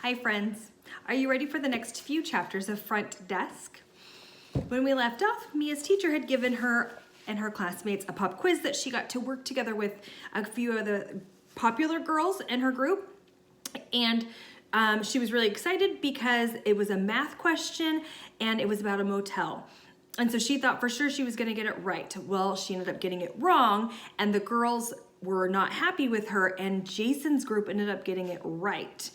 Hi friends, are you ready for the next few chapters of Front Desk? When we left off, Mia's teacher had given her and her classmates a pop quiz that she got to work together with a few of the popular girls in her group. And she was really excited because it was a math question and it was about a motel. And so she thought for sure she was going to get it right. Well, she ended up getting it wrong, and the girls were not happy with her, and Jason's group ended up getting it right.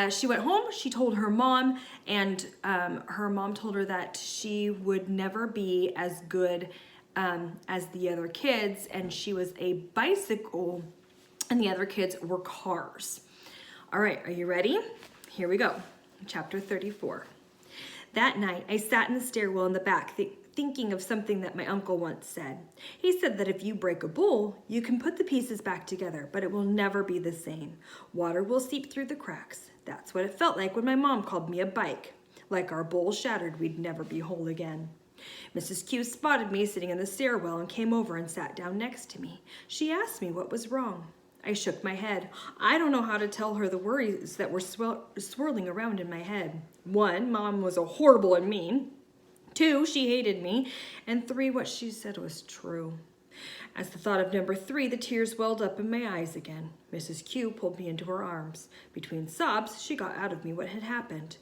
She went home, she told her mom, and her mom told her that she would never be as good as the other kids, and she was a bicycle and the other kids were cars. All right, are you ready? Here we go. Chapter 34. That night, I sat in the stairwell in the back thinking of something that my uncle once said. He said that if you break a bowl, you can put the pieces back together, but it will never be the same. Water will seep through the cracks. That's what it felt like when my mom called me a bike. Like our bowl shattered, we'd never be whole again. Mrs. Q spotted me sitting in the stairwell and came over and sat down next to me. She asked me what was wrong. I shook my head. I don't know how to tell her the worries that were swirling around in my head. 1, Mom was horrible and mean. 2, she hated me. And 3, what she said was true. As the thought of number 3, the tears welled up in my eyes again. Mrs. Q pulled me into her arms. Between sobs, she got out of me what had happened.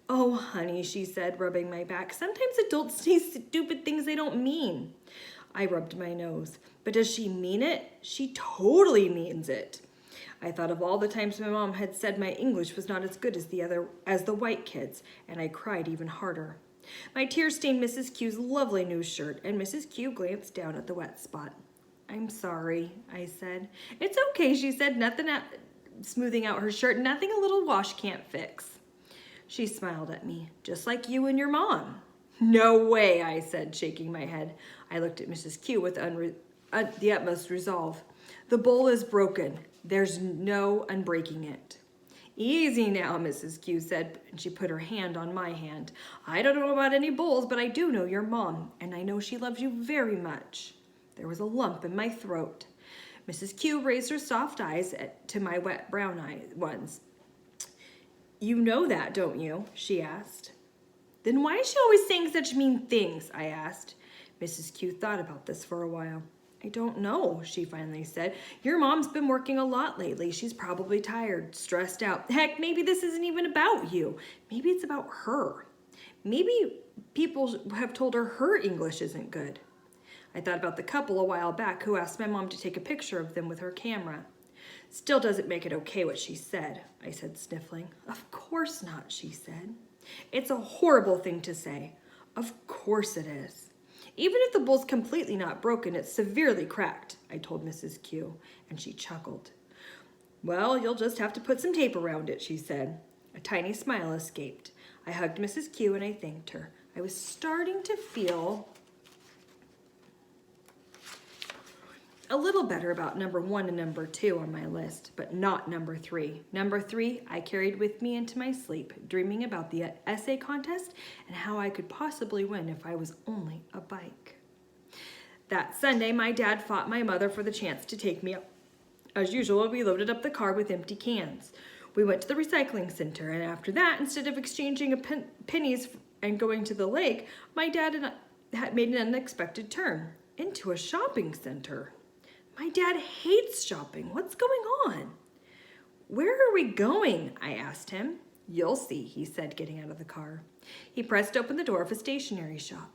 Oh, honey, she said, rubbing my back. Sometimes adults say stupid things they don't mean. I rubbed my nose. But does she mean it? She totally means it. I thought of all the times my mom had said my English was not as good as the white kids, and I cried even harder. My tears stained Mrs. Q's lovely new shirt, and Mrs. Q glanced down at the wet spot. I'm sorry, I said. It's okay, she said, smoothing out her shirt. Nothing a little wash can't fix. She smiled at me, just like you and your mom. No way, I said, shaking my head. I looked at Mrs. Q with the utmost resolve. The bowl is broken. There's no unbreaking it. Easy now, Mrs. Q said, and she put her hand on my hand. I don't know about any bowls, but I do know your mom, and I know she loves you very much. There was a lump in my throat. Mrs. Q raised her soft eyes to my wet brown ones. You know that, don't you? She asked. Then why is she always saying such mean things? I asked. Mrs. Q thought about this for a while. I don't know, she finally said. Your mom's been working a lot lately. She's probably tired, stressed out. Heck, maybe this isn't even about you. Maybe it's about her. Maybe people have told her English isn't good. I thought about the couple a while back who asked my mom to take a picture of them with her camera. Still doesn't make it okay what she said, I said, sniffling. Of course not, she said. It's a horrible thing to say. Of course it is. Even if the bowl's completely not broken, it's severely cracked, I told Mrs. Q, and she chuckled. Well, you'll just have to put some tape around it, she said. A tiny smile escaped. I hugged Mrs. Q and I thanked her. I was starting to feel a little better about number 1 and number 2 on my list, but not number 3. Number 3, I carried with me into my sleep, dreaming about the essay contest and how I could possibly win if I was only a bike. That Sunday, my dad fought my mother for the chance to take me up. As usual, we loaded up the car with empty cans. We went to the recycling center, and after that, instead of exchanging pennies and going to the lake, my dad had made an unexpected turn into a shopping center. My dad hates shopping. What's going on? Where are we going? I asked him. You'll see, he said, getting out of the car. He pressed open the door of a stationery shop.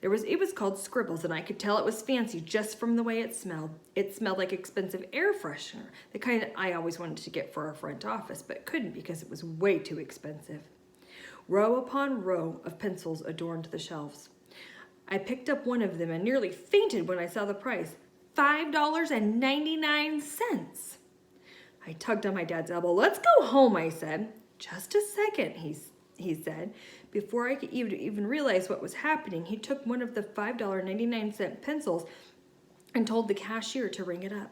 It was called Scribbles, and I could tell it was fancy just from the way it smelled. It smelled like expensive air freshener, the kind that I always wanted to get for our front office, but couldn't because it was way too expensive. Row upon row of pencils adorned the shelves. I picked up one of them and nearly fainted when I saw the price. $5.99. I tugged on my dad's elbow. Let's go home, I said. Just a second, he said. Before I could even realize what was happening, he took one of the $5.99 pencils and told the cashier to ring it up.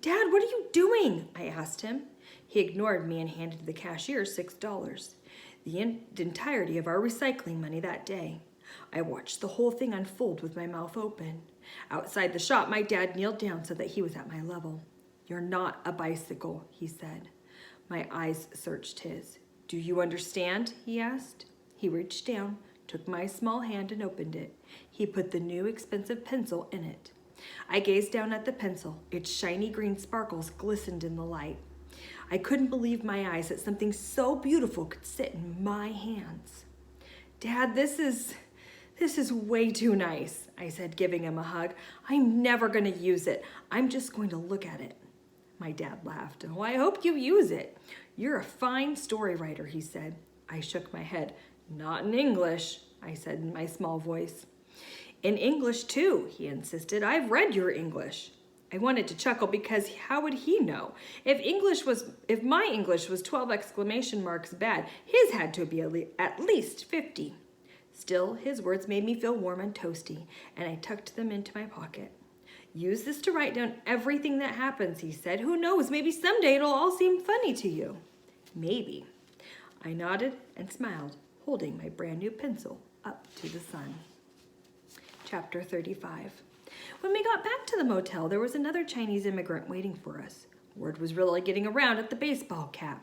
Dad, what are you doing? I asked him. He ignored me and handed the cashier $6, the entirety of our recycling money that day. I watched the whole thing unfold with my mouth open. Outside the shop, my dad kneeled down so that he was at my level. You're not a bicycle, he said. My eyes searched his. Do you understand? He asked. He reached down, took my small hand and opened it. He put the new expensive pencil in it. I gazed down at the pencil. Its shiny green sparkles glistened in the light. I couldn't believe my eyes that something so beautiful could sit in my hands. Dad, this is way too nice, I said, giving him a hug. I'm never going to use it. I'm just going to look at it. My dad laughed. Oh, I hope you use it. You're a fine story writer, he said. I shook my head. Not in English, I said in my small voice. In English, too, he insisted. I've read your English. I wanted to chuckle because how would he know? If my English was 12 exclamation marks bad, his had to be at least 50. Still, his words made me feel warm and toasty, and I tucked them into my pocket. Use this to write down everything that happens, he said. Who knows, maybe someday it'll all seem funny to you. Maybe. I nodded and smiled, holding my brand new pencil up to the sun. Chapter 35. When we got back to the motel, there was another Chinese immigrant waiting for us. Word was really getting around at the baseball cap.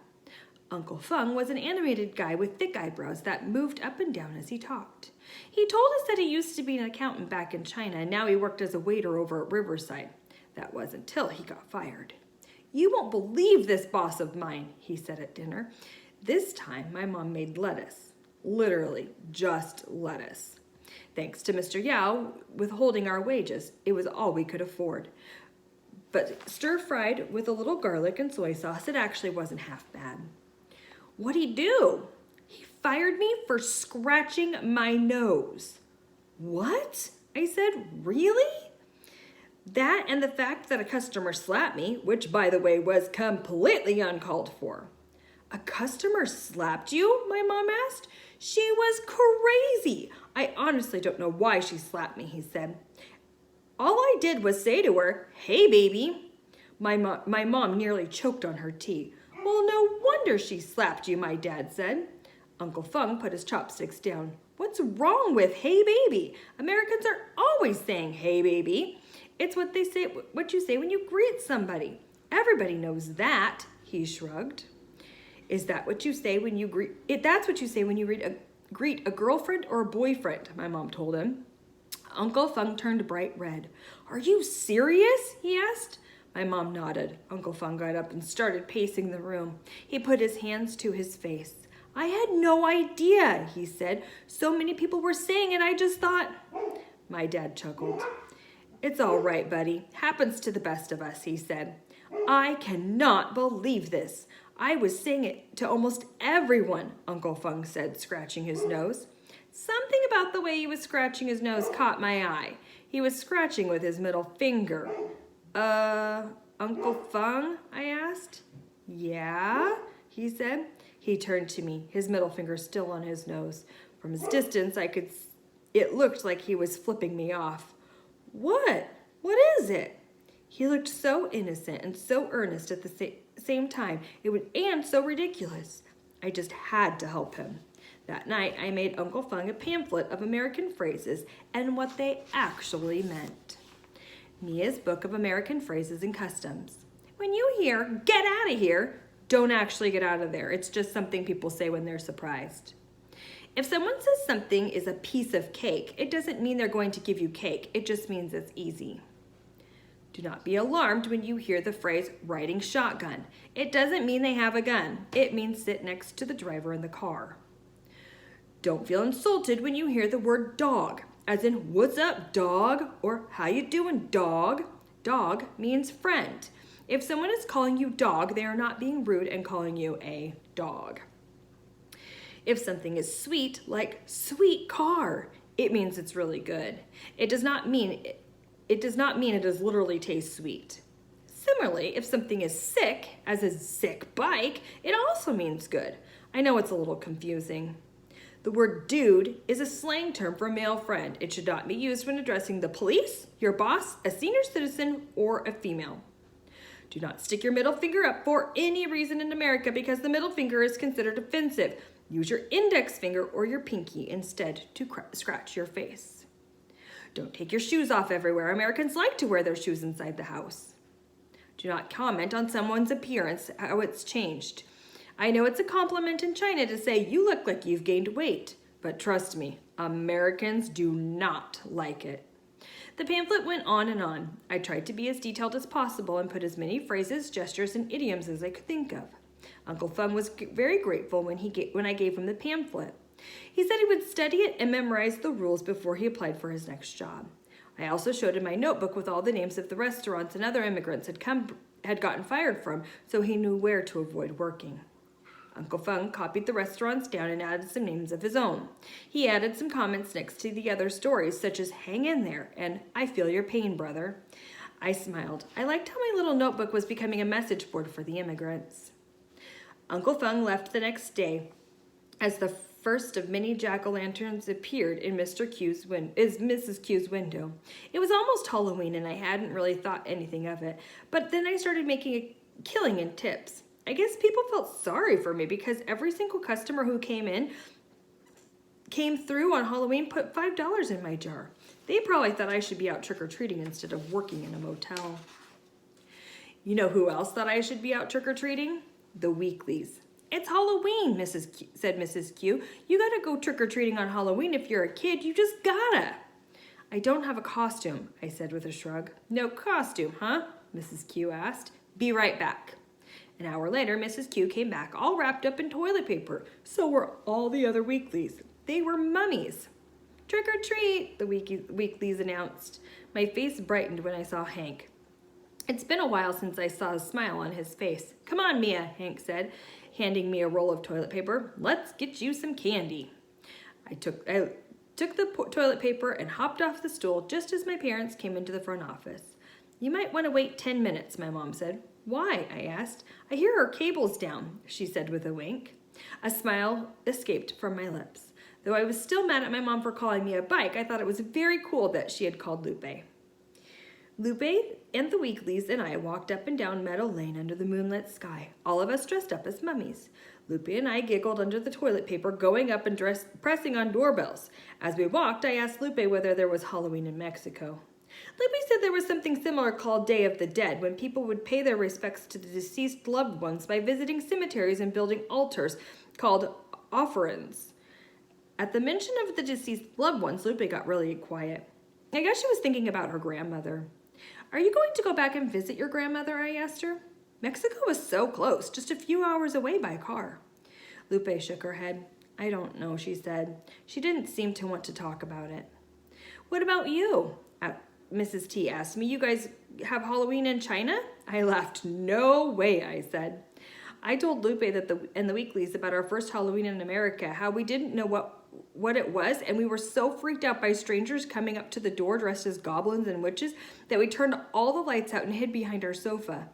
Uncle Fung was an animated guy with thick eyebrows that moved up and down as he talked. He told us that he used to be an accountant back in China, and now he worked as a waiter over at Riverside. That was until he got fired. You won't believe this boss of mine, he said at dinner. This time, my mom made lettuce. Literally, just lettuce. Thanks to Mr. Yao withholding our wages, it was all we could afford. But stir-fried with a little garlic and soy sauce, it actually wasn't half bad. What'd he do? He fired me for scratching my nose. What? I said, really? That and the fact that a customer slapped me, which, by the way, was completely uncalled for. A customer slapped you? My mom asked. She was crazy. I honestly don't know why she slapped me, he said. All I did was say to her, hey, baby. My mom nearly choked on her tea. Well, no wonder she slapped you, my dad said. Uncle Fung put his chopsticks down. What's wrong with hey, baby? Americans are always saying hey, baby. It's what you say when you greet somebody. Everybody knows that, he shrugged. Is that what you say when you greet? That's what you say when you greet a girlfriend or a boyfriend, my mom told him. Uncle Fung turned bright red. Are you serious? He asked. My mom nodded. Uncle Fung got up and started pacing the room. He put his hands to his face. I had no idea, he said. So many people were saying it, I just thought. My dad chuckled. It's all right, buddy. Happens to the best of us, he said. I cannot believe this. I was saying it to almost everyone, Uncle Fung said, scratching his nose. Something about the way he was scratching his nose caught my eye. He was scratching with his middle finger. Uncle Fung? I asked. Yeah, he said. He turned to me, his middle finger still on his nose. From his distance, it looked like he was flipping me off. What? What is it? He looked so innocent and so earnest at the same time, and so ridiculous. I just had to help him. That night, I made Uncle Fung a pamphlet of American phrases and what they actually meant. Mia's Book of American Phrases and Customs. When you hear, get out of here, don't actually get out of there. It's just something people say when they're surprised. If someone says something is a piece of cake, it doesn't mean they're going to give you cake. It just means it's easy. Do not be alarmed when you hear the phrase riding shotgun. It doesn't mean they have a gun. It means sit next to the driver in the car. Don't feel insulted when you hear the word dog, as in what's up, dog, or how you doing, dog. Dog means friend. If someone is calling you dog, they are not being rude and calling you a dog. If something is sweet, like sweet car, it means it's really good. It does not mean it does literally taste sweet. Similarly, if something is sick, as a sick bike, it also means good. I know it's a little confusing. The word dude is a slang term for a male friend. It should not be used when addressing the police, your boss, a senior citizen, or a female. Do not stick your middle finger up for any reason in America because the middle finger is considered offensive. Use your index finger or your pinky instead to scratch your face. Don't take your shoes off everywhere. Americans like to wear their shoes inside the house. Do not comment on someone's appearance, how it's changed. I know it's a compliment in China to say you look like you've gained weight, but trust me, Americans do not like it. The pamphlet went on and on. I tried to be as detailed as possible and put as many phrases, gestures, and idioms as I could think of. Uncle Fung was very grateful when I gave him the pamphlet. He said he would study it and memorize the rules before he applied for his next job. I also showed him my notebook with all the names of the restaurants and other immigrants had gotten fired from, so he knew where to avoid working. Uncle Fung copied the restaurants down and added some names of his own. He added some comments next to the other stories, such as "Hang in there" and "I feel your pain, brother." I smiled. I liked how my little notebook was becoming a message board for the immigrants. Uncle Fung left the next day as the first of many jack-o'-lanterns appeared in Mrs. Q's window. It was almost Halloween and I hadn't really thought anything of it, but then I started making a killing in tips. I guess people felt sorry for me because every single customer who came through on Halloween put $5 in my jar. They probably thought I should be out trick-or-treating instead of working in a motel. You know who else thought I should be out trick-or-treating? The Weeklies. "It's Halloween," said Mrs. Q. "You gotta go trick-or-treating on Halloween if you're a kid. You just gotta." "I don't have a costume," I said with a shrug. "No costume, huh?" Mrs. Q asked. "Be right back." An hour later, Mrs. Q came back all wrapped up in toilet paper. So were all the other Weeklies. They were mummies. "Trick or treat," the Weeklies announced. My face brightened when I saw Hank. It's been a while since I saw a smile on his face. "Come on, Mia," Hank said, handing me a roll of toilet paper. "Let's get you some candy." I took the toilet paper and hopped off the stool just as my parents came into the front office. "You might want to wait 10 minutes, my mom said. "Why?" I asked. "I hear her cable's down," she said with a wink. A smile escaped from my lips. Though I was still mad at my mom for calling me a bike, I thought it was very cool that she had called Lupe. Lupe and the Weeklies and I walked up and down Meadow Lane under the moonlit sky, all of us dressed up as mummies. Lupe and I giggled under the toilet paper, going up and pressing on doorbells. As we walked, I asked Lupe whether there was Halloween in Mexico. Lupe said there was something similar called Day of the Dead, when people would pay their respects to the deceased loved ones by visiting cemeteries and building altars called offerings. At the mention of the deceased loved ones, Lupe got really quiet. I guess she was thinking about her grandmother. "Are you going to go back and visit your grandmother?" I asked her. "Mexico is so close, just a few hours away by car." Lupe shook her head. "I don't know," she said. She didn't seem to want to talk about it. "What about you?" Mrs. T asked me. "You guys have Halloween in China?" I laughed. "No way," I said. I told Lupe and the Weeklies about our first Halloween in America, how we didn't know what it was, and we were so freaked out by strangers coming up to the door dressed as goblins and witches that we turned all the lights out and hid behind our sofa.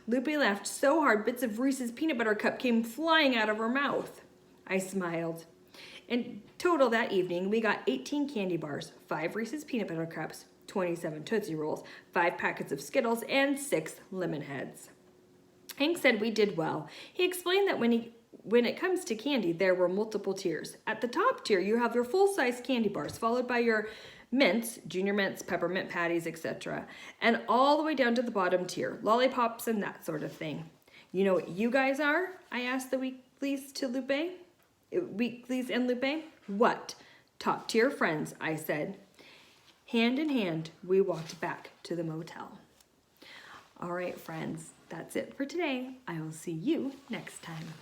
Lupe laughed so hard bits of Reese's peanut butter cup came flying out of her mouth. I smiled. In total that evening, we got 18 candy bars, 5 Reese's peanut butter cups, 27 Tootsie Rolls, 5 packets of Skittles, and 6 lemon heads. Hank said we did well. He explained that when it comes to candy, there were multiple tiers. At the top tier, you have your full-size candy bars, followed by your mints, junior mints, peppermint patties, etc. And all the way down to the bottom tier, lollipops and that sort of thing. "You know what you guys are?" I asked the Weeklies and Lupe. "What?" "Top tier friends," I said. Hand in hand, we walked back to the motel. All right, friends, that's it for today. I will see you next time.